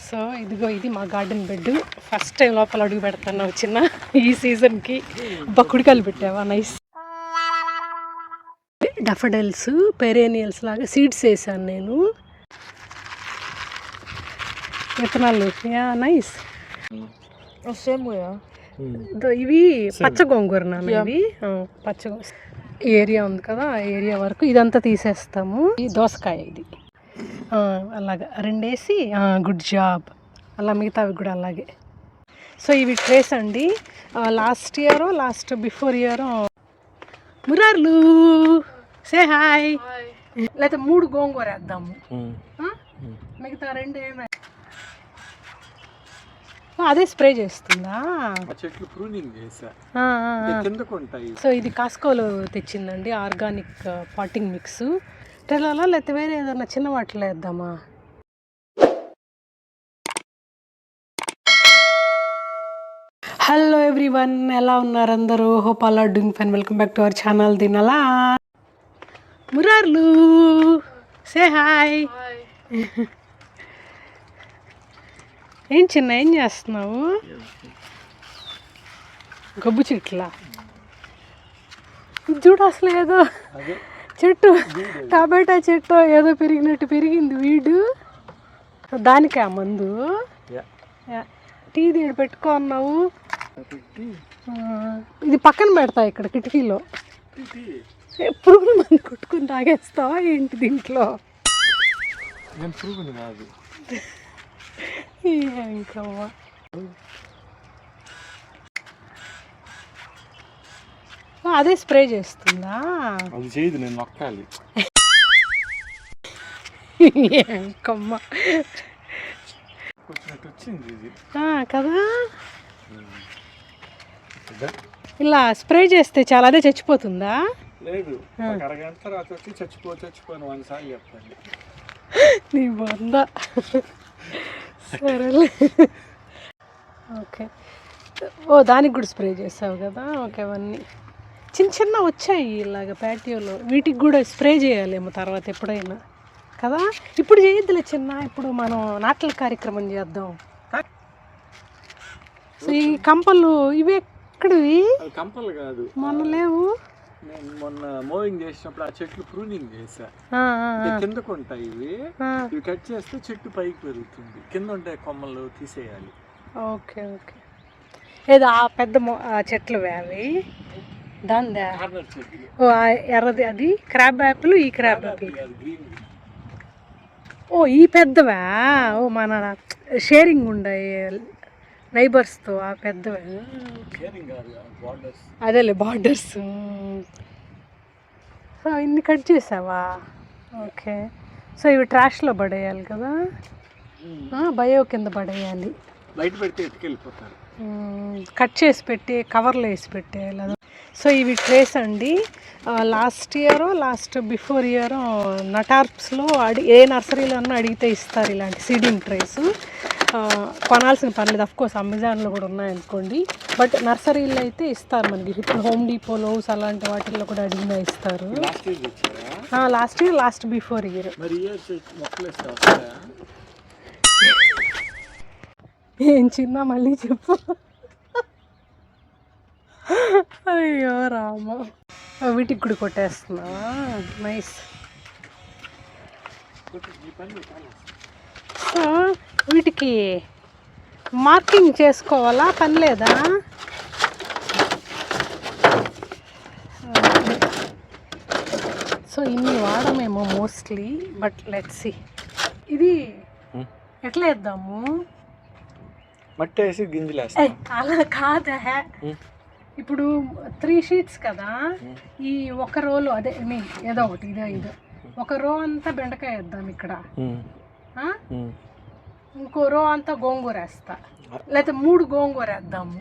So ఇదిగో ఇది మా గార్డెన్ బెడ్. ఫస్ట్ టైం లోపల అడుగు పెడతాను చిన్న ఈ సీజన్కి. కుడికాయలు పెట్టావా? నైస్. డఫడల్స్ పెరేనియల్స్ లాగా సీడ్స్ వేసాను నేను, విత్తనాలు. నైస్. ఇవి పచ్చ గోంగూర నాన్న. ఇవి పచ్చ ఏరియా ఉంది కదా, ఆ ఏరియా వరకు ఇదంతా తీసేస్తాము. ఈ దోసకాయ ఇది అలాగా రెండేసి గుడ్ జాబ్. అలా మిగతావి కూడా అలాగే. సో ఇవి ట్రేస్ అండి. లాస్ట్ బిఫోర్ ఇయర్ మురార్లు సే హాయ్. లేకపోతే 3 గోంగూర వేద్దాము, మిగతా 2 ఏమే. అదే స్ప్రే చేస్తుందా? సో ఇది కాస్కోలో తెచ్చిందండి, ఆర్గానిక్ పాటింగ్ మిక్స్. టెలాలా లేకపోతే వేరే ఏదన్నా చిన్న వాటిలో వేద్దామా? హలో ఎవ్రీవన్, ఎలా ఉన్నారు అందరూ? Hope all are doing fine. Welcome back to our channel దినలా. మురార్లు సే హాయ్. ఏం చిన్న ఏం చేస్తున్నావు? గబ్బు చెట్లా చూడు. అసలు ఏదో చెట్టు, టమాటా చెట్టు ఏదో పెరిగినట్టు పెరిగింది వీడు. దానికే ఆ మందు. టీ దీడు పెట్టుకో అన్నావు. ఇది పక్కన పెడతా ఇక్కడ కిటికీలో. పురుగుల మందు కొట్టుకుని తాగేస్తావా ఏంటి దీంట్లో? ఇంకమ్మా అదే స్ప్రే చేస్తుందా? అది చేయదు, నేను నొక్కాలి. ఇంకమ్మా వచ్చింది కదా. ఇలా స్ప్రే చేస్తే చాలా అదే చచ్చిపోతుందా? లేదు, అరగంట తర్వాత వచ్చి చచ్చిపోను 1 సార్లు చెప్పండి. నీ బొంద. సరేలే, ఓకే. ఓ దానికి కూడా స్ప్రే చేసావు కదా. ఓకే, అవన్నీ చిన్న వచ్చాయి ఇలాగ ప్యాటియోలో. వీటికి కూడా స్ప్రే చేయాలేమో తర్వాత ఎప్పుడైనా కదా. ఇప్పుడు చేయొద్దులే చిన్న, ఇప్పుడు మనం నాట్ల కార్యక్రమం చేద్దాం. సో ఈ కంపలు ఇవి ఎక్కడివి? కంపలు కాదు, మొన్న లేవు. నేను మొన్న మోవింగ్ చేసినప్పుడు ఆ చెట్లు ప్రూనింగ్ చేసా. కిందకు ఉంటాయి ఇవి కట్ చేస్తే చెట్టు పైకి పెరుగుతుంది. కింద ఉంటే కొమ్మలు తీసేయాలి. Okay okay. ఏదో ఆ పెద్ద చెట్లు అవి దాందా? ఓ ఎర్రది అది క్రాబ్ యాపిల్. ఈ క్రాబ్ యాపిల్ ఓ ఈ పెద్దవా? ఓ మన షేరింగ్ ఉండాయి నైబర్స్తో ఆ పెద్దవా? అదేలే బార్డర్స్. సో ఇన్ని కట్ చేసావా? ఓకే. సో ఇవి ట్రాష్లో పడేయాలి కదా, బయో కింద పడేయాలి. బయట పెడితే ఎత్తుకెళ్ళిపోతారు. కట్ చేసి పెట్టి కవర్లో వేసి పెట్టేయాలి. సో ఇవి ట్రేస్ అండి. లాస్ట్ బిఫోర్ ఇయర్ నటార్ప్స్లో ఏ నర్సరీలో అన్నా అడిగితే ఇస్తారు ఇలాంటి సీడింగ్ ట్రేస్. కొనాల్సిన పర్లేదు, అఫ్కోర్స్ అమెజాన్లో కూడా ఉన్నాయనుకోండి. బట్ నర్సరీలో అయితే ఇస్తారు మనకి. ఇప్పుడు హోమ్ డిపో, లోవ్స్ అలాంటి వాటిల్లో కూడా అడిగినా ఇస్తారు. Last before year. ఏం చిన్న మళ్ళీ చెప్పు. అయ్యో రామ, వీటికి కూడా కొట్టేస్తున్నావా? నైస్. సో వీటికి మార్కింగ్ చేసుకోవాలా, పని లేదా? సో ఇన్ని వాడమేమో మోస్ట్లీ, బట్ లెట్స్ సీ. ఇది ఎట్లా వేద్దాము? మట్టి వేసి గింజలు. అలా కాదా, ఇప్పుడు 3 షీట్స్ కదా. ఈ ఒక రోలో అదే ఏదో ఒకటి ఇదో ఒక రో అంతా బెండకాయ వేద్దాం ఇక్కడ, ఇంకో రో అంతా గోంగూర వేస్తా, లేకపోతే 3 గోంగూర వేద్దాము,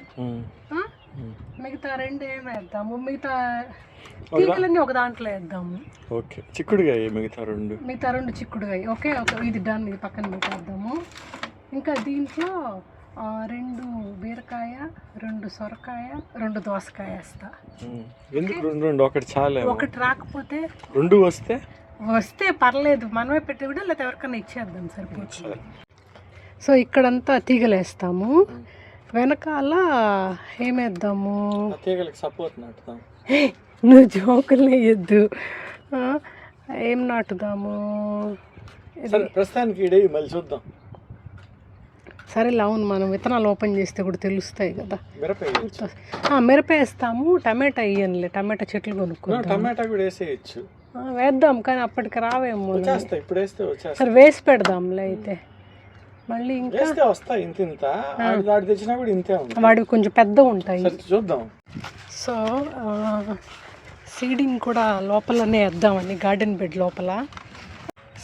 మిగతా 2 ఏమి వేద్దాము, మిగతా తీగలన్నీ ఒక దాంట్లో వేద్దాము. ఓకే, చిక్కుడుగాయ మిగతా 2 చిక్కుడుగాయ. ఓకే ఓకే, ఇది డన్. ఇది పక్కన పెట్టేద్దాము. ఇంకా దీంట్లో 2 బీరకాయ, 2 సొరకాయ, 2 దోసకాయ వేస్తా. ఎందుకు 2? ఒకటి చాలా. ఒకటి రాకపోతే 2 వస్తే పర్లేదు, మనమే పెట్టి కూడా లేకపోతే ఎవరికైనా ఇచ్చేద్దాం, సరిపోతుంది. సో ఇక్కడంతా తీగలేస్తాము, వెనకాల ఏమేద్దాము, తీగలకి సపోర్ట్ నాటుతాం. నువ్వు జోకులు వేయద్దు. ఏం నాటుదాము, ప్రస్తుతానికి ఇడే మళ్ళీ చూద్దాం. సరే అవును, మనం విత్తనాలు ఓపెన్ చేస్తే కూడా తెలుస్తాయి కదా. మిరప వేస్తాము, టమాటా వేయనులే, టమాటా చెట్లు కొనుక్కుంటాం. టమాటా కూడా వేసేయచ్చు. వేద్దాం కానీ అప్పటికి రావేమో. ఇప్పుడు వేస్తే సరే వేసి పెడదాంలే అయితే. మళ్ళీ ఇంకా వస్తాయి ఇంత ఇంత, వాడు తెచ్చినా కూడా ఇంతే ఉంటాయి, వాడికి కొంచెం పెద్దగా ఉంటాయి. చూద్దాం. సో సీడింగ్ కూడా లోపలనే వేద్దామని, గార్డెన్ బెడ్ లోపల.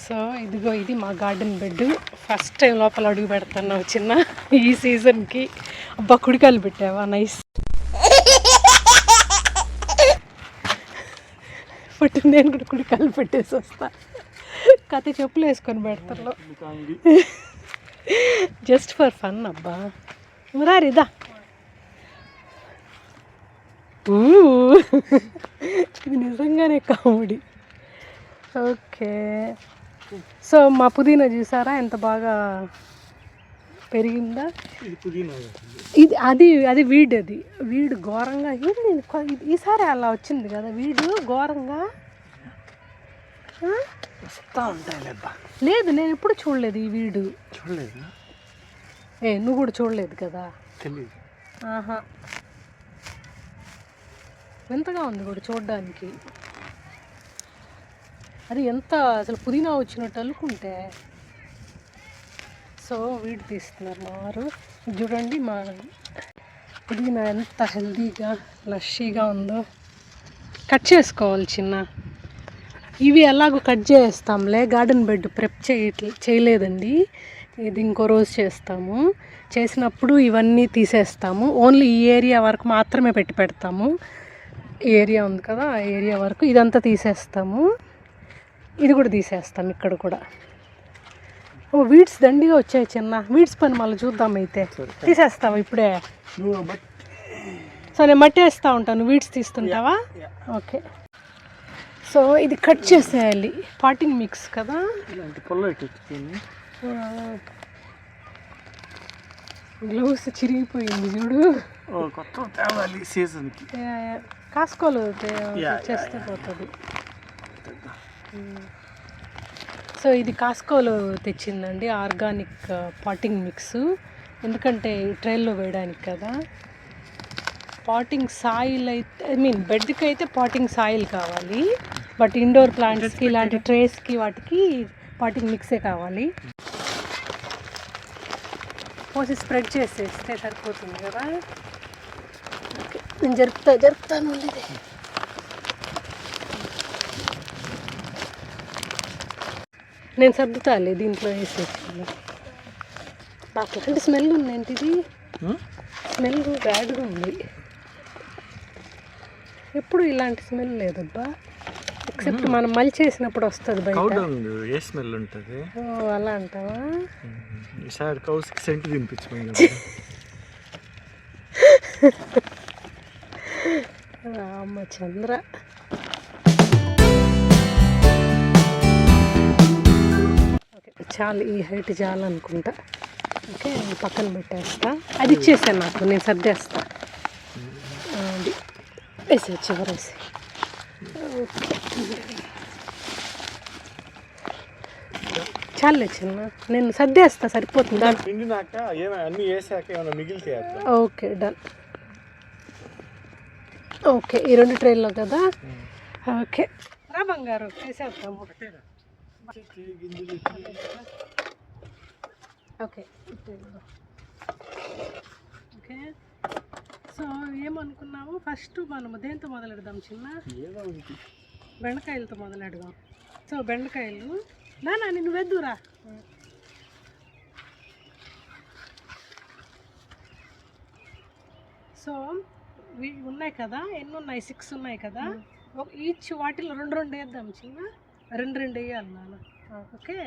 సో ఇదిగో ఇది మా గార్డెన్ బెడ్. ఫస్ట్ టైం లోపల అడుగు పెడుతున్నావు చిన్న ఈ సీజన్కి. అబ్బా కుడికాయలు పెట్టావా, నైస్. బట్ నేను కూడా కుడికాయలు పెట్టేసి వస్తా. కథ చెప్పులు వేసుకొని పెడతాను జస్ట్ ఫర్ ఫన్. అబ్బా మురారిదా, ఇది నిజంగానే కామెడీ. ఓకే, సో మా పుదీనా చూసారా ఎంత బాగా పెరిగిందా. ఇది అది వీడు ఘోరంగా, ఈసారి అలా వచ్చింది కదా వీడు ఘోరంగా. లేదు నేను ఎప్పుడు చూడలేదు ఈ వీడు. చూడలేదు? నువ్వు కూడా చూడలేదు కదా. తెలియదు. ఆహా, వింతగా ఉంది కూడా చూడడానికి. అది ఎంత అసలు పుదీనా వచ్చినట్టు అల్లుకుంటే. సో వీడు తీస్తున్నారు మా వారు. చూడండి మా పుదీనా ఎంత హెల్తీగా లషీగా ఉందో. కట్ చేసుకోవాలి చిన్న. ఇవి ఎలాగో కట్ చేస్తాంలే, గార్డెన్ బెడ్ ప్రెప్ చేయలేదండి. ఇది ఇంకో రోజు చేస్తాము. చేసినప్పుడు ఇవన్నీ తీసేస్తాము. ఓన్లీ ఈ ఏరియా వరకు మాత్రమే పెడతాము. ఈ ఏరియా ఉంది కదా, ఆ ఏరియా వరకు ఇదంతా తీసేస్తాము. ఇది కూడా తీసేస్తాం ఇక్కడ కూడా. వీడ్స్ దండిగా వచ్చాయి చిన్న. వీడ్స్ పని మళ్ళీ చూద్దాం అయితే. తీసేస్తావా ఇప్పుడే? సో నేను మట్టి వేస్తూ ఉంటాను, వీడ్స్ తీస్తుంటావా? ఓకే. సో ఇది కట్ చేసేయాలి, పాటింగ్ మిక్స్ కదా. గ్లౌస్ చిరిగిపోయింది చూడు. కాసుకోలు చేస్తే పోతుంది. సో ఇది కాస్కోలో తెచ్చిందండి ఆర్గానిక్ పాటింగ్ మిక్స్. ఎందుకంటే ట్రైల్లో వేయడానికి కదా. పాటింగ్ సాయిల్ అయితే బెడ్కి అయితే పాటింగ్ సాయిల్ కావాలి, బట్ ఇండోర్ ప్లాంట్స్కి ఇలాంటి ట్రేస్కి వాటికి పాటింగ్ మిక్సే కావాలి. పోసి స్ప్రెడ్ చేసేస్తే సరిపోతుంది కదా. ఓకే, నేను జరుపుతాను. నేను సర్దుతాలే దీంట్లో వేసేసి. నాకు ఎలాంటి స్మెల్ ఉంది ఏంటిది, స్మెల్ బ్యాడ్గా ఉంది. ఎప్పుడు ఇలాంటి స్మెల్ లేదబ్బా, ఎక్సెప్ట్ మనం మలిచేసినప్పుడు వస్తుంది బయట. ఏ స్మెల్ ఉంటుంది? అలా అంటావా? ఈసారి కౌస్కి సెంట్ తినిపించమని. రామచంద్ర. ఓకే చాలు, ఈ హైట్ చాలు అనుకుంటా. ఓకే నేను పక్కన పెట్టేస్తా. అది ఇచ్చేసాను నాకు, నేను సర్దేస్తా. అది వేసే చివరేసి. ఓకే చాలే చిన్న, నేను సర్దేస్తా సరిపోతుందా? Okay done. ఓకే ఈ 2 ట్రైల్లో కదా. ఓకే రా బంగారు వేసేద్దాము. Okay okay. సో ఏమనుకున్నాము, ఫస్ట్ మనము దేంతో మొదలెడదాం చిన్న? బెండకాయలతో మొదలెడదాం. సో బెండకాయలు నానా నిన్ను వెద్దురా. సో ఉన్నాయి కదా, ఎన్ని ఉన్నాయి? 6 ఉన్నాయి కదా. ఈచ్ వాటిలో 2 వేద్దాం చిన్న, 2 వేయాలి నాన్న. ఓకే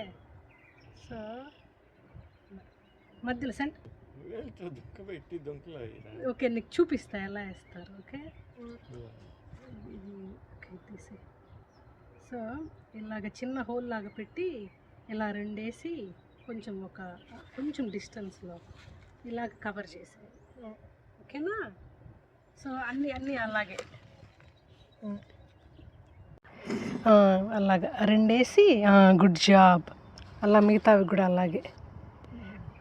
సో మధ్యలో ఓకే నీకు చూపిస్తా ఎలా వేస్తారు. ఓకే తీసి. సో ఇలాగ చిన్న హోల్ లాగా పెట్టి ఇలా 2 వేసి కొంచెం కొంచెం డిస్టెన్స్లో ఇలాగ కవర్ చేసాయి. ఓకేనా? సో అన్నీ అలాగే అలాగా రెండేసి గుడ్ జాబ్. అలా మిగతావి కూడా అలాగే.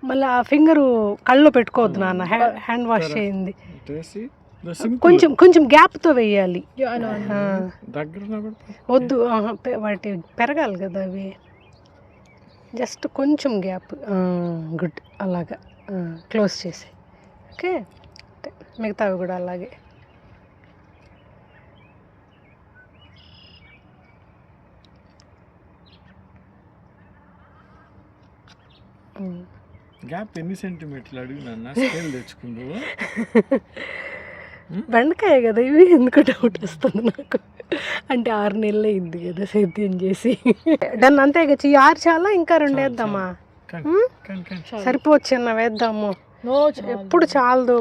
మళ్ళీ ఆ ఫింగరు కళ్ళలో పెట్టుకోవద్దు నాన్న, హ్యాండ్ వాష్ చేయింది. కొంచెం కొంచెం గ్యాప్తో వేయాలి. వద్దు, వాటి పెరగాలి కదా అవి. జస్ట్ కొంచెం గ్యాప్. గుడ్. అలాగా క్లోజ్ చేసి. ఓకే, మిగతావి కూడా అలాగే. గ్యాప్ ఎన్ని సెంటీమీటర్లు అడిగినా స్కేల్ తెచ్చుకుందు. బెండకాయ కదా ఇవి, ఎందుకు డౌట్ వస్తుంది నాకు. అంటే 6 నెలలు అయింది కదా సేద్యం చేసి. దాన్ని అంతే ఇక 6 చాలా, ఇంకా 2 వేద్దామా? సరిపోవచ్చు అన్న, వేద్దాము. ఎప్పుడు చాలదు.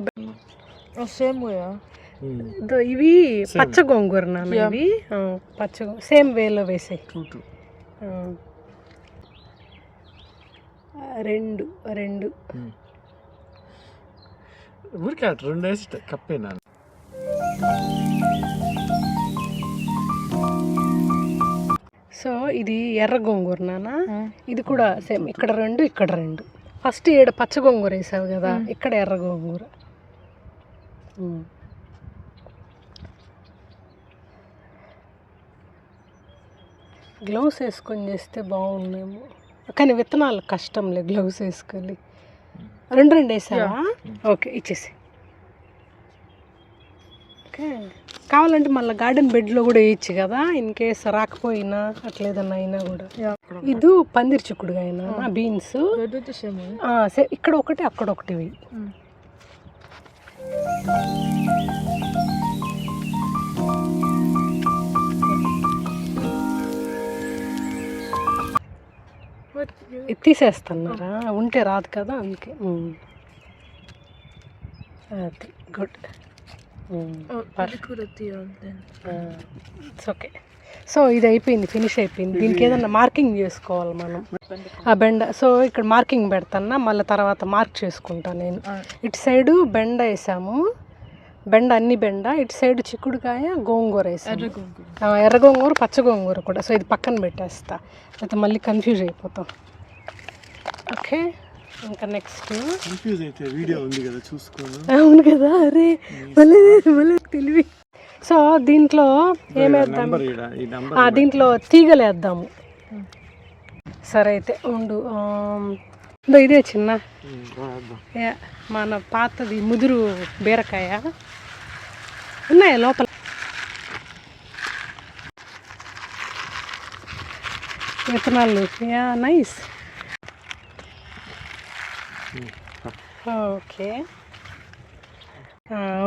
ఇవి పచ్చ గోంగూర నాన్న, ఇవి పచ్చ సేమ్ వేలో వేసాయి. 2 ఊరికే 2 వేసి కప్పేనా. సో ఇది ఎర్ర గోంగూర నాన్న, ఇది కూడా సేమ్. ఇక్కడ 2, ఇక్కడ 2. ఫస్ట్ ఈడ పచ్చ గోంగూర వేసావు కదా, ఇక్కడ ఎర్ర గోంగూర. గ్లౌస్ వేసుకొని చేస్తే బాగుండేమో, కానీ విత్తనాలు కష్టంలే గ్లౌస్ వేసుకొని. 2 వేసావా? ఓకే, ఇచ్చేసి. ఓకే, కావాలంటే మళ్ళీ గార్డెన్ బెడ్లో కూడా వేయచ్చు కదా, ఇన్ కేస్ రాకపోయినా అట్లేదన్నా అయినా కూడా. ఇది పందిరి చిక్కుడుగా అయినా బీన్స్. ఇక్కడ ఒకటి, అక్కడ ఒకటి వేయి. ఇది తీసేస్తున్నారా? ఉంటే రాదు కదా, అందుకే. అది గుడ్. It's okay. సో ఇది అయిపోయింది, ఫినిష్ అయిపోయింది. దీనికి ఏదన్నా మార్కింగ్ చేసుకోవాలి మనం. ఆ బెండ, సో ఇక్కడ మార్కింగ్ పెడతాను, మళ్ళీ తర్వాత మార్క్ చేసుకుంటాను నేను. ఇటు సైడు బెండ వేసాము, బెండ అన్ని బెండ. ఇటు సైడ్ చిక్కుడుకాయ, గోంగూర వేసాము. ఎర్ర గోంగూర, పచ్చ గోంగూర కూడా. సో ఇది పక్కన పెట్టేస్తా, అయితే మళ్ళీ కన్ఫ్యూజ్ అయిపోతాం. ఓకే, ఇంకా నెక్స్ట్ కన్ఫ్యూజ్ అయితే వీడియో ఉంది కదా చూసుకోను. అవును కదా, అరే మళ్ళీ తెలివి. సో దీంట్లో ఏమేద్దాం, దీంట్లో తీగలు వేద్దాము. సరే అయితే ఉండు. ఇదే చిన్న మన పాతది ముదురు బీరకాయ ఉన్నాయా లోపల? విత్తనాలు. నైస్. ఓకే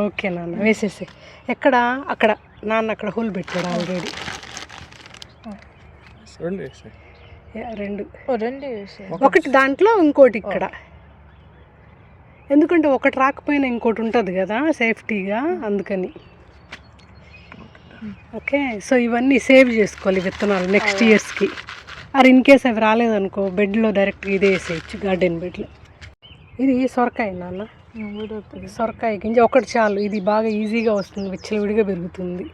ఓకే నాన్న, వేసేసి. ఎక్కడ? అక్కడ నాన్న అక్కడ హోల్ పెట్టాడు ఆల్రెడీ. 2 ఒకటి దాంట్లో, ఇంకోటి ఇక్కడ. ఎందుకంటే ఒకటి రాకపోయినా ఇంకోటి ఉంటుంది కదా సేఫ్టీగా, అందుకని. ఓకే, సో ఇవన్నీ సేవ్ చేసుకోవాలి విత్తనాలు నెక్స్ట్ ఇయర్స్కి. అది ఇన్ కేస్ అవి రాలేదనుకో, బెడ్లో డైరెక్ట్గా ఇదే వేసేయచ్చు, గార్డెన్ బెడ్లో. ఇది సొరకాయ నాన్న, సొరకాయ గింజ ఒకటి చాలు. ఇది బాగా ఈజీగా వస్తుంది, విచ్చలవిడిగా పెరుగుతుంది.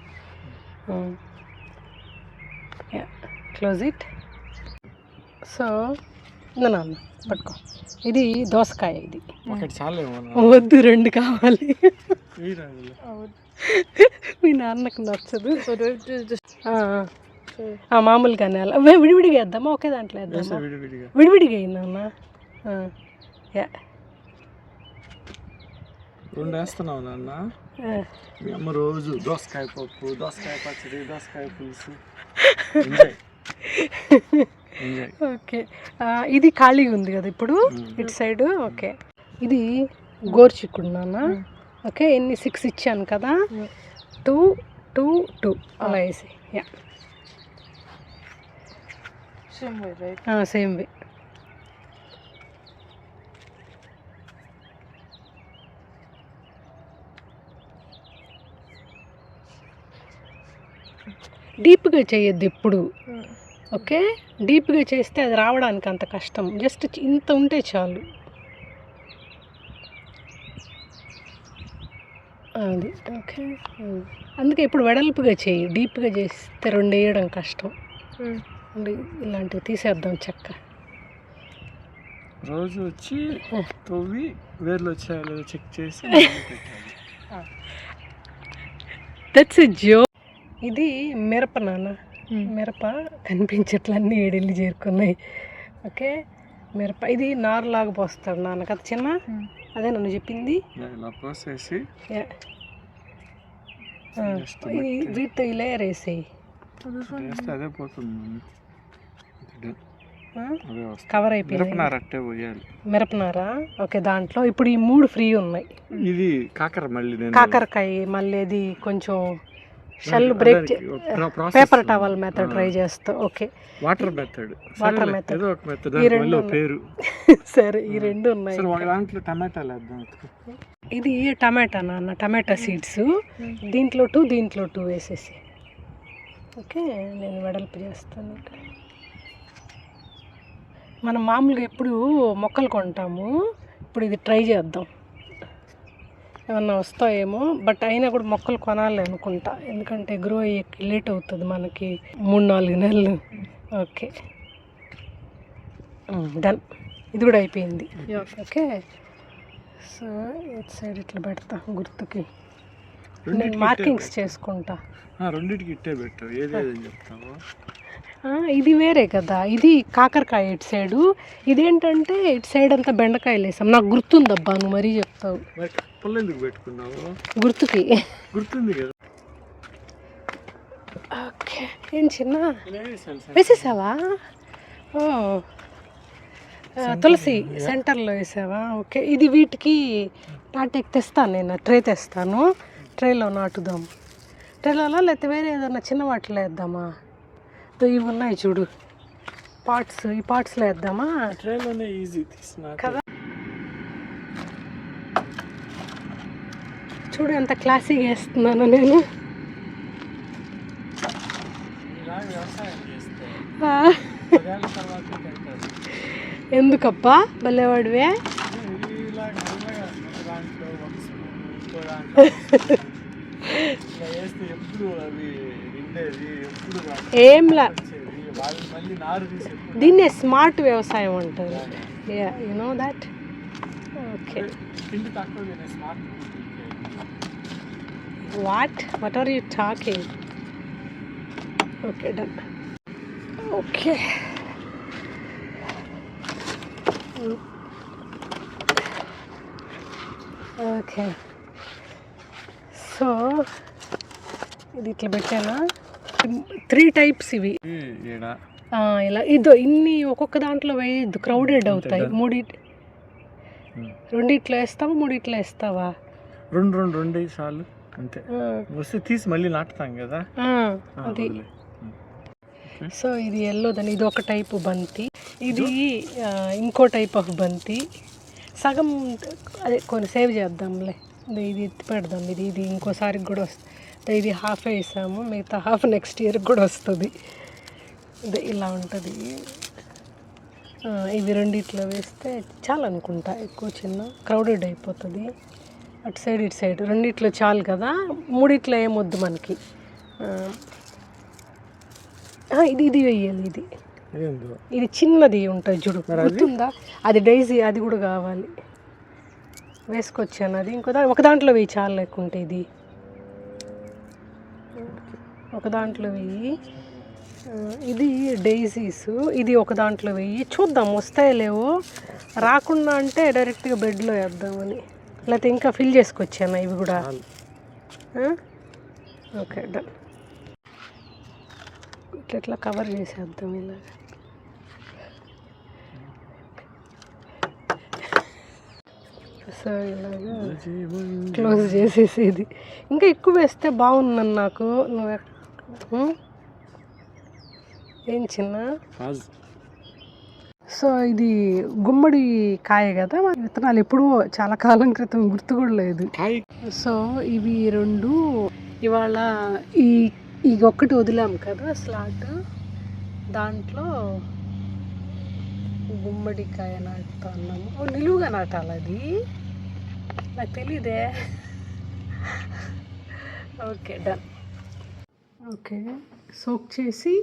Close it. సో నాన్న పట్టుకో. ఇది దోసకాయ. ఇది వద్దు, 2 కావాలి. మీ నాన్నకు నచ్చదు. మామూలుగానే అలా విడివిడిగా వేద్దామా? ఒకే దాంట్లో వేద్దామా? విడివిడిగా అయింది నాన్న. 2 వేస్తున్నావు నాన్న. మీ అమ్మ రోజు దోసకాయ పప్పు, దోసకాయ పచ్చడి, దోసకాయ పులుసు. ఓకే, ఇది ఖాళీగా ఉంది కదా ఇప్పుడు ఇటు సైడ్. ఓకే, ఇది గోరుచిక్కుడు నాన్న. ఓకే, ఎన్ని 6 ఇచ్చాను కదా, 2 2 2 అలా వేసి. Same way. డీప్గా చేయొద్దు ఎప్పుడు, ఓకే, డీప్గా చేస్తే అది రావడానికి అంత కష్టం, జస్ట్ ఇంత ఉంటే చాలు. అది ఓకే. అందుకే ఇప్పుడు వెడల్పుగా చేయి, డీప్గా చేస్తే 2 వేయడం కష్టం. ఇలాంటివి తీసేద్దాం చెక్క. రోజు వచ్చి తవ్వి వేర్లు వచ్చాయో లేదో చెక్ చేసి దట్స్ ఎ జో. ఇది మిరప నాన్న, మిరప కనిపించట్లన్నీ ఏడెళ్ళి చేరుకున్నాయి. ఓకే, మిరప ఇది నారులాగా పోస్తాడు నాన్న కదా చిన్న, అదే నన్ను చెప్పింది. ఇలా పోసేసి వీటితో ఈ లేయర్ వేసేయి, అదే పోతుంది, కవర్ అయిపోయింది. అట్టే పోయాలి మిరపనారా. ఓకే, దాంట్లో ఇప్పుడు ఈ 3 ఫ్రీ ఉన్నాయి. ఇది కాకరకాయ మళ్ళీ ఇది కొంచెం shell break, paper towel method try చేస్తా. ఓకే, వాటర్ మెథడ్, పేరు. సరే, ఈ 2 ఉన్నాయి. దాంట్లో టమాటాలు వేద్దాం. ఇది టమాటా నాన్న, టమాటా సీడ్స్. దీంట్లో 2, దీంట్లో 2 వేసేసి. ఓకే, నేను వెడల్పు చేస్తాను. ఇక్కడ మనం మామూలుగా ఎప్పుడు మొక్కలు కొంటాము, ఇప్పుడు ఇది ట్రై చేద్దాం, ఏమన్నా వస్తాయేమో. బట్ అయినా కూడా మొక్కలు కొనాలి అనుకుంటా, ఎందుకంటే గ్రో అయ్యే లేట్ అవుతుంది మనకి, 3-4 నెలలు. Okay, done. ఇది కూడా అయిపోయింది. ఓకే, సో ఇటు సైడ్ ఇట్లా పెడతా గుర్తుకి, నేను మార్కింగ్స్ చేసుకుంటా. రెండింటికి ఇట్టే పెట్టు, ఏదేదని చెప్తావు. ఇది వేరే కదా, ఇది కాకరకాయ ఇటు సైడు, ఇదేంటంటే ఇటు సైడ్ అంతా బెండకాయలు వేసాం. నాకు గుర్తుందబ్బా, నువ్వు మరీ చెప్తావు. ఎందుకు పెట్టుకున్నావు? గుర్తుకి గుర్తుంది కదా. ఓకే, ఏం చిన్న వేసేసావా? ఓ, తులసి సెంటర్లో వేసావా? ఓకే, ఇది వీటికి నాటేకి తెస్తాను, నేను ట్రే తెస్తాను, ట్రేలో నాటుదాం. ట్రేలో లేకపోతే వేరే ఏదన్నా చిన్న వాటిలో వేద్దామా? ఇవి ఉన్నాయి చూడు పార్ట్స్, ఈ పార్ట్స్లో వేద్దామా? ట్రేలోనే ఈజీ కదా. చూడు ఎంత క్లాసీగా వేస్తున్నాను నేను. ఎందుకప్పా భలేవాడివే. ఏంలా, దీన్నే స్మార్ట్ వ్యవసాయం అంటారు. You know that. Okay, what are you talking? Okay, done. Okay, okay. So ఇది ఇట్లా పెట్టానా, 3 టైప్స్ ఇవి. ఇలా ఇదో ఇన్ని ఒక్కొక్క దాంట్లో వేయద్దు, క్రౌడెడ్ అవుతాయి. 2 వేస్తావా, 3 వేస్తావా? 2 చాలు అంతే. వస్తే తీసి మళ్ళీ నాటుతాం కదా, అది. సో ఇది ఎల్లోదని, ఇది ఒక టైపు బంతి, ఇది ఇంకో టైప్ ఆఫ్ బంతి. సగం అదే కొన్ని సేవ్ చేద్దాంలే, ఇది ఎత్తి పెడదాం. ఇది ఇంకోసారికి కూడా వస్తుంది. ఇది హాఫ్ వేసాము, మిగతా హాఫ్ నెక్స్ట్ ఇయర్కి కూడా వస్తుంది. ఇది ఇలా ఉంటుంది. ఇవి 2 వేస్తే చాలు అనుకుంటా, ఎక్కువ చిన్న క్రౌడెడ్ అయిపోతుంది. అటు సైడ్ ఇటు సైడ్ 2 చాలు కదా, 3 ఏమొద్దు మనకి. ఇది వేయాలి. ఇది చిన్నది ఉంటుంది చూడు, గుర్తుందా? అది డైజీ, అది కూడా కావాలి. వేసుకొచ్చాను, అది ఒక దాంట్లో వేయి, చాలా లేకుంటే ఇది ఒక దాంట్లో వేయి. ఇది డైజీస్, ఇది ఒక దాంట్లో వేయి. చూద్దాం వస్తాయో లేవో, రాకుండా అంటే డైరెక్ట్గా బెడ్లో వేద్దామని, లేకపోతే ఇంకా ఫిల్ చేసుకొచ్చాను ఇవి కూడా. Okay, done. ఇట్లా కవర్ చేసేద్దాం ఇలా. సో ఇలాగా క్లోజ్ చేసేసేది. ఇంకా ఎక్కువ వేస్తే బాగుందని నాకు. నువ్వు ఏం చిన్న. సో ఇది గుమ్మడి కాయ కదా, విత్తనాలు ఎప్పుడూ చాలా కాలం క్రితం, గుర్తు కూడా లేదు. సో ఇవి 2 ఇవాళ ఈ ఒక్కటి వదిలాం కదా స్లాట్, దాంట్లో గుమ్మడికాయ నాటుతా అన్నాము. నిలువుగా నాటాలి, అది నాకు తెలీదే. Okay, done. ఓకే, సోక్ చేసి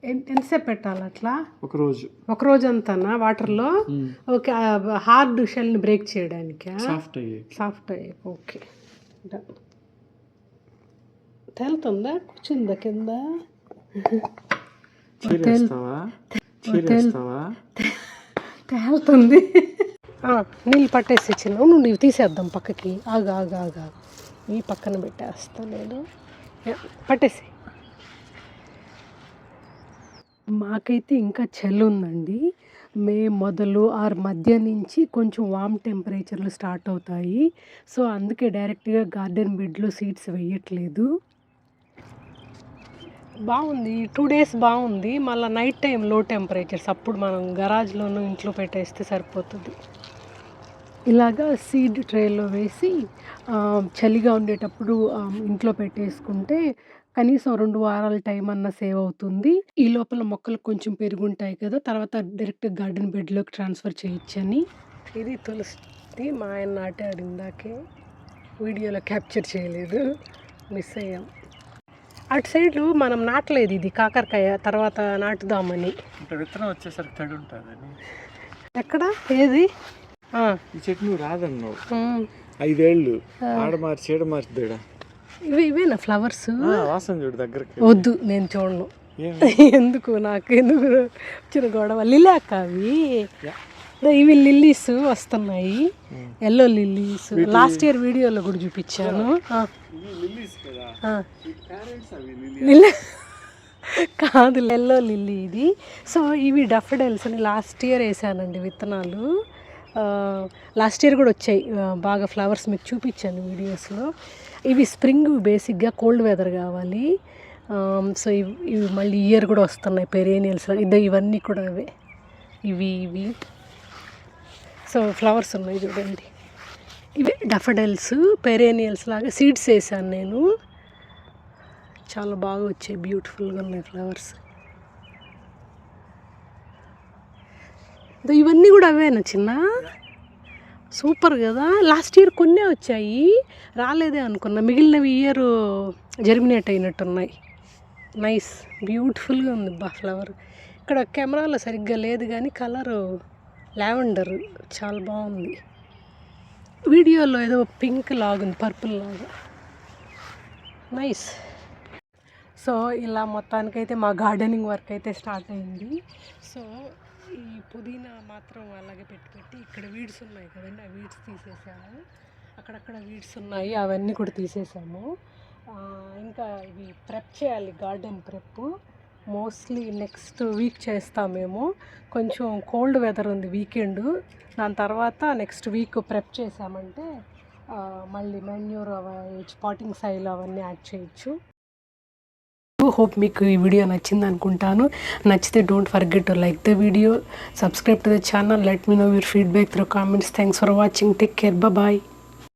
ఎంతసేపు పెట్టాలి అట్లా? ఒక రోజు అంతానా వాటర్లో? ఓకే, హార్డ్ షెల్ని బ్రేక్ చేయడానికి, సాఫ్ట్ అయ్యి. Okay, done. తేలుతుందా? కూర్చుందా కింద? తేలుతుంది. నీళ్ళు పట్టేసి చిన్న నువ్వు ఇవి తీసేద్దాం పక్కకి. ఆగా ఈ పక్కన పెట్టేస్తా నేను. పట్టేసి. మాకైతే ఇంకా చలి ఉందండి. మే మొదలు మధ్య నుంచి కొంచెం వామ్ టెంపరేచర్లు స్టార్ట్ అవుతాయి. సో అందుకే డైరెక్ట్గా గార్డెన్ బెడ్లో సీడ్స్ వేయట్లేదు. బాగుంది, 2 days బాగుంది. మళ్ళీ నైట్ టైం లో టెంపరేచర్స్, అప్పుడు మనం గరాజ్లోనూ ఇంట్లో పెట్టేస్తే సరిపోతుంది. ఇలాగా సీడ్ ట్రేలో వేసి చలిగా ఉండేటప్పుడు ఇంట్లో పెట్టేసుకుంటే కనీసం 2 వారాల టైం అన్నా సేవ్ అవుతుంది. ఈ లోపల మొక్కలు కొంచెం పెరుగుంటాయి కదా, తర్వాత డైరెక్ట్ గార్డెన్ బెడ్లోకి ట్రాన్స్ఫర్ చేయొచ్చని. ఇది తులసి మా ఆయన నాటాడు, ఇందాకే వీడియోలో క్యాప్చర్ చేయలేదు, మిస్ అయ్యాం. అటు సైడ్ మనం నాటలేదు, ఇది కాకరకాయ తర్వాత నాటుదామని. విత్తనం వచ్చేసరికి తడి ఉంటుందని. ఎక్కడ? ఏది? ఈ చెట్టు రాదన్నావు 5 ఏళ్ళు ఆడమార్చి మార్చిదేడా. ఇవేనా ఫ్లవర్స్? వాసన చూడు దగ్గరకి. వద్దు, నేను చూడను. ఎందుకు వచ్చిన గొడవ. లిలాక్ అవి, ఇవి లిల్లీస్ వస్తున్నాయి, ఎల్లో లిల్లీస్. లాస్ట్ ఇయర్ వీడియోలో కూడా చూపించాను. కాదు, ఎల్లో లిల్లీ ఇది. సో ఇవి డఫడెల్స్ అని లాస్ట్ ఇయర్ వేసానండి విత్తనాలు. లాస్ట్ ఇయర్ కూడా వచ్చాయి బాగా ఫ్లవర్స్, మీకు చూపించాను వీడియోస్లో. ఇవి స్ప్రింగ్, బేసిక్గా కోల్డ్ వెదర్ కావాలి. సో ఇవి మళ్ళీ ఇయర్ కూడా వస్తున్నాయి పెరేనియల్స్. ఇవన్నీ కూడా అవే, ఇవి. సో ఫ్లవర్స్ ఉన్నాయి చూడండి, ఇవి డఫడెల్స్, పెరేనియల్స్ లాగా సీడ్స్ వేసాను నేను. చాలా బాగా వచ్చాయి, బ్యూటిఫుల్గా ఉన్నాయి ఫ్లవర్స్. ఇవన్నీ కూడా అవేనా చిన్న? సూపర్ కదా. లాస్ట్ ఇయర్ కొన్నే వచ్చాయి, రాలేదే అనుకున్నా. మిగిలినవి ఇయర్ జర్మినేట్ అయినట్టున్నాయి. నైస్, బ్యూటిఫుల్గా ఉంది ఫ్లవర్. ఇక్కడ కెమెరాలో సరిగ్గా లేదు కానీ కలరు లావెండర్ చాలా బాగుంది. వీడియోలో ఏదో పింక్ లాగుంది, పర్పుల్ లాగా. నైస్. సో ఇలా మొత్తానికైతే మా గార్డెనింగ్ వర్క్ అయితే స్టార్ట్ అయింది. సో ఈ పుదీనా మాత్రం అలాగే పెట్టి ఇక్కడ వీడ్స్ ఉన్నాయి కదండి, ఆ వీడ్స్ తీసేసాము. అక్కడక్కడ వీడ్స్ ఉన్నాయి, అవన్నీ కూడా తీసేసాము. ఇంకా ఇవి ప్రెప్ చేయాలి, garden prep. Mostly next week చేస్తామేమో. కొంచెం కోల్డ్ వెదర్ ఉంది వీకెండ్, దాని తర్వాత నెక్స్ట్ వీక్ ప్రెప్ చేసామంటే మళ్ళీ మెన్యూర్ పాటింగ్ సైల్ అవన్నీ యాడ్ చేయొచ్చు. హోప్ మీకు ఈ వీడియో నచ్చింది అనుకుంటాను. నచ్చితే don't forget to like the video, subscribe to the channel, let me know your feedback through comments. Thanks for watching, take care, bye.